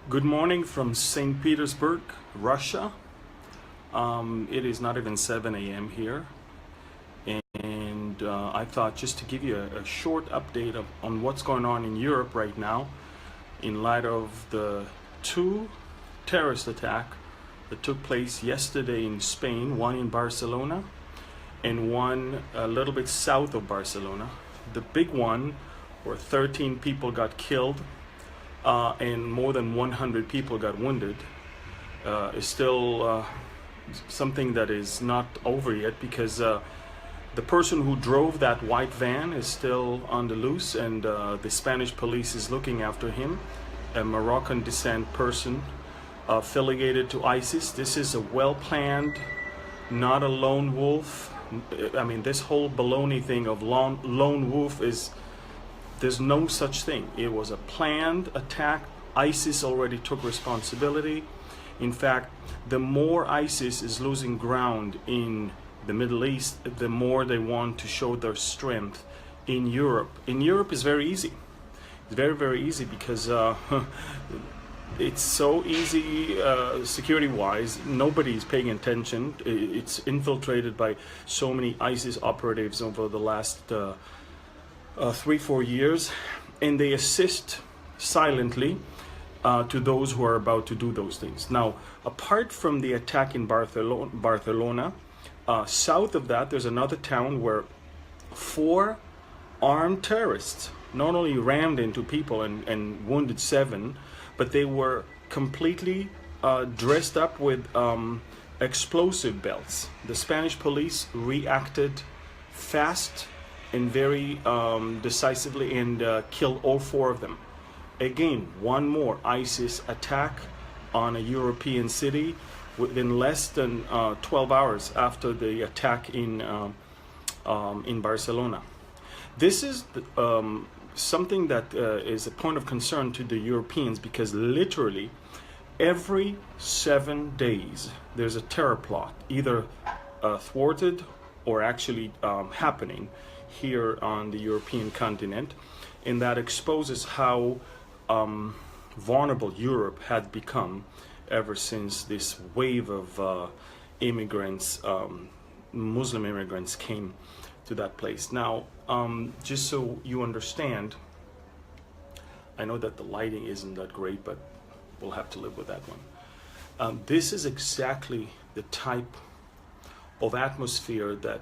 Good morning from St. Petersburg, Russia. It is not even 7 a.m. here, and I thought just to give you a short update on what's going on in Europe right now in light of the two terrorist attacks that took place yesterday in Spain, one in Barcelona and one a little bit south of Barcelona. The big one, where 13 people got killed and more than 100 people got wounded, is still something that is not over yet, because the person who drove that white van is still on the loose, and the Spanish police is looking after him, a Moroccan descent person affiliated to ISIS. This is a well-planned, not a lone wolf. I mean, this whole baloney thing of lone wolf there's no such thing. It was a planned attack. ISIS already took responsibility. In fact, the more ISIS is losing ground in the Middle East, the more they want to show their strength in Europe. In Europe, it's very easy. It's very, very easy because it's so easy security-wise. Nobody's paying attention. It's infiltrated by so many ISIS operatives over the last 3-4 years, and they assist silently to those who are about to do those things. Now, apart from the attack in Barcelona, south of that, there's another town where 4 armed terrorists not only rammed into people and wounded 7, but they were completely dressed up with explosive belts. The Spanish police reacted fast and very decisively, and killed all 4 of them. Again, one more ISIS attack on a European city within less than 12 hours after the attack in Barcelona. This is something that is a point of concern to the Europeans, because literally every 7 days there's a terror plot, either thwarted or actually happening here on the European continent, and that exposes how vulnerable Europe had become ever since this wave of immigrants, Muslim immigrants, came to that place. Now, just so you understand, I know that the lighting isn't that great, but we'll have to live with that one. This is exactly the type of atmosphere that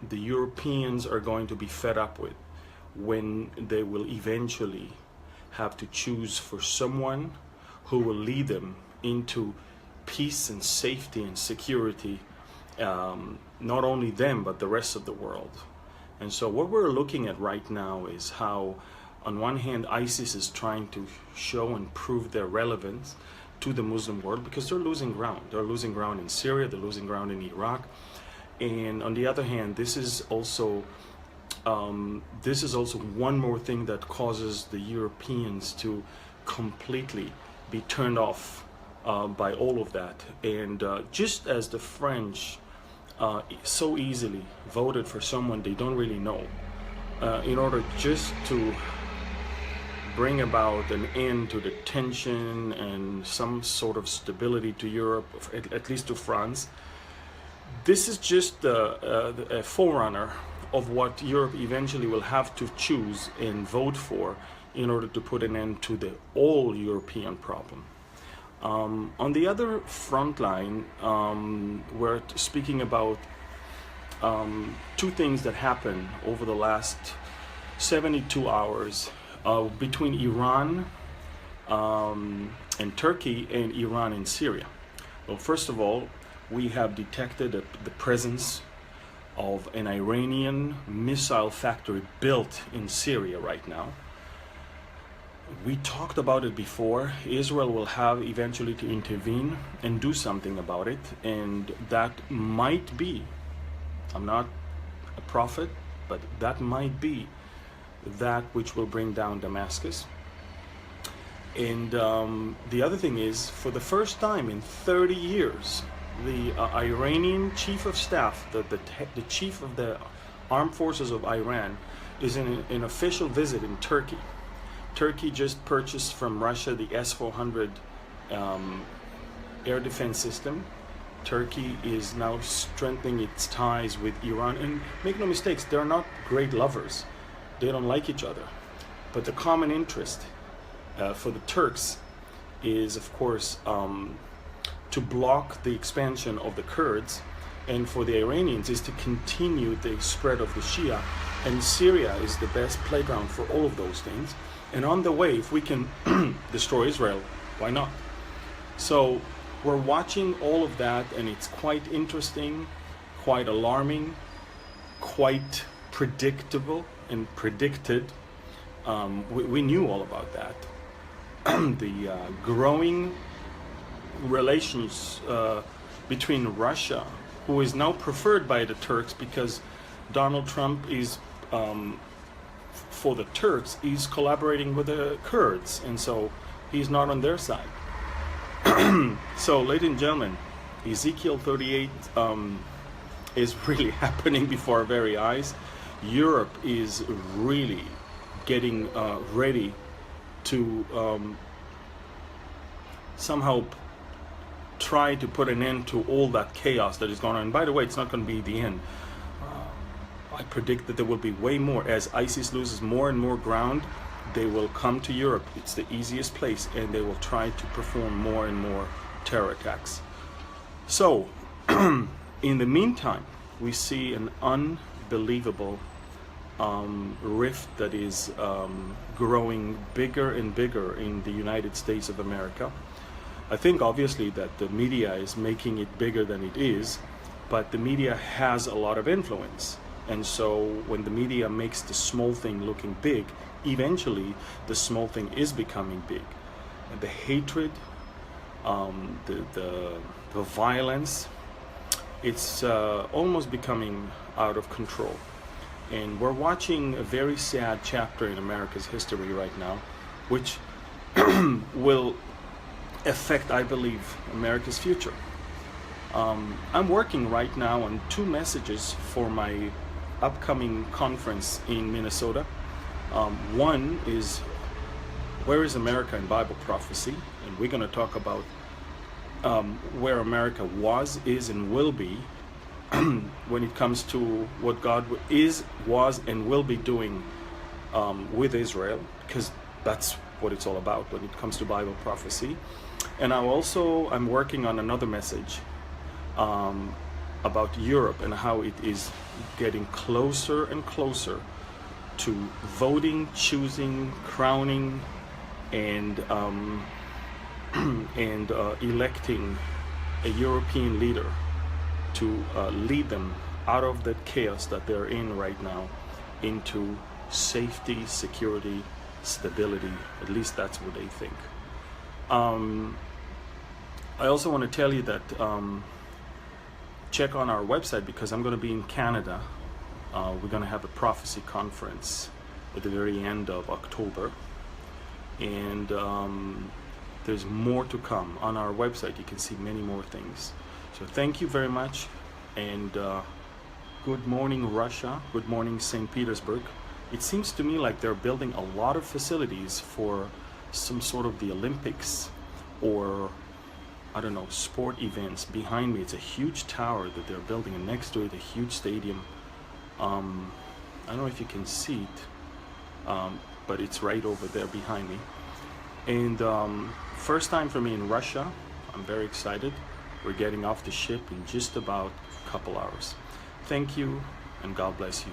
the Europeans are going to be fed up with when they will eventually have to choose for someone who will lead them into peace and safety and security, not only them but the rest of the world. And so what we're looking at right now is how, on one hand, ISIS is trying to show and prove their relevance to the Muslim world, because they're losing ground. They're losing ground in Syria, they're losing ground in Iraq. And on the other hand, this is also one more thing that causes the Europeans to completely be turned off by all of that. And just as the French so easily voted for someone they don't really know in order just to bring about an end to the tension and some sort of stability to Europe, at least to France, this is just a forerunner of what Europe eventually will have to choose and vote for in order to put an end to the all-European problem. On the other front line, we're speaking about 2 things that happened over the last 72 hours between Iran and Turkey, and Iran and Syria. Well, first of all, we have detected the presence of an Iranian missile factory built in Syria right now. We talked about it before. Israel will have eventually to intervene and do something about it, and that might be, I'm not a prophet, but that might be that which will bring down Damascus. And the other thing is, for the first time in 30 years, the Iranian chief of staff, the chief of the armed forces of Iran, is in an official visit in Turkey. Turkey just purchased from Russia the S-400 air defense system. Turkey is now strengthening its ties with Iran, and make no mistakes, they're not great lovers. They don't like each other, but the common interest for the Turks is, of course, to block the expansion of the Kurds, and for the Iranians is to continue the spread of the Shia, and Syria is the best playground for all of those things. And on the way, if we can destroy Israel, why not? So we're watching all of that, and it's quite interesting, quite alarming, quite predictable and predicted. We knew all about that. The growing relations between Russia, who is now preferred by the Turks because Donald Trump is, for the Turks, he's collaborating with the Kurds, and so he's not on their side. So, ladies and gentlemen, Ezekiel 38 is really happening before our very eyes. Europe is really getting ready to somehow try to put an end to all that chaos that is going on. And by the way, it's not going to be the end. I predict that there will be way more. As ISIS loses more and more ground, they will come to Europe. It's the easiest place, and they will try to perform more and more terror attacks. So, in the meantime, we see an unbelievable rift that is growing bigger and bigger in the United States of America. I think obviously that the media is making it bigger than it is, but the media has a lot of influence. And so when the media makes the small thing looking big, eventually the small thing is becoming big. And the hatred, the violence, it's almost becoming out of control. And we're watching a very sad chapter in America's history right now, which will affect, I believe, America's future. I'm working right now on 2 messages for my upcoming conference in Minnesota. One is, where is America in Bible prophecy? And we're going to talk about where America was, is, and will be when it comes to what God is, was, and will be doing with Israel, because that's what it's all about when it comes to Bible prophecy. And I'm working on another message about Europe and how it is getting closer and closer to voting, choosing, crowning, and electing a European leader to lead them out of the chaos that they're in right now into safety, security, stability. At least that's what they think. I also want to tell you that check on our website, because I'm going to be in Canada. We're going to have a prophecy conference at the very end of October, and there's more to come. On our website you can see many more things. So thank you very much, and good morning Russia, good morning St. Petersburg. It seems to me like they're building a lot of facilities for some sort of the Olympics or, I don't know, sport events. Behind me it's a huge tower that they're building, and next to it a huge stadium. I don't know if you can see it, but it's right over there behind me. And first time for me in Russia. I'm very excited. We're getting off the ship in just about a couple hours. Thank you, and God bless you.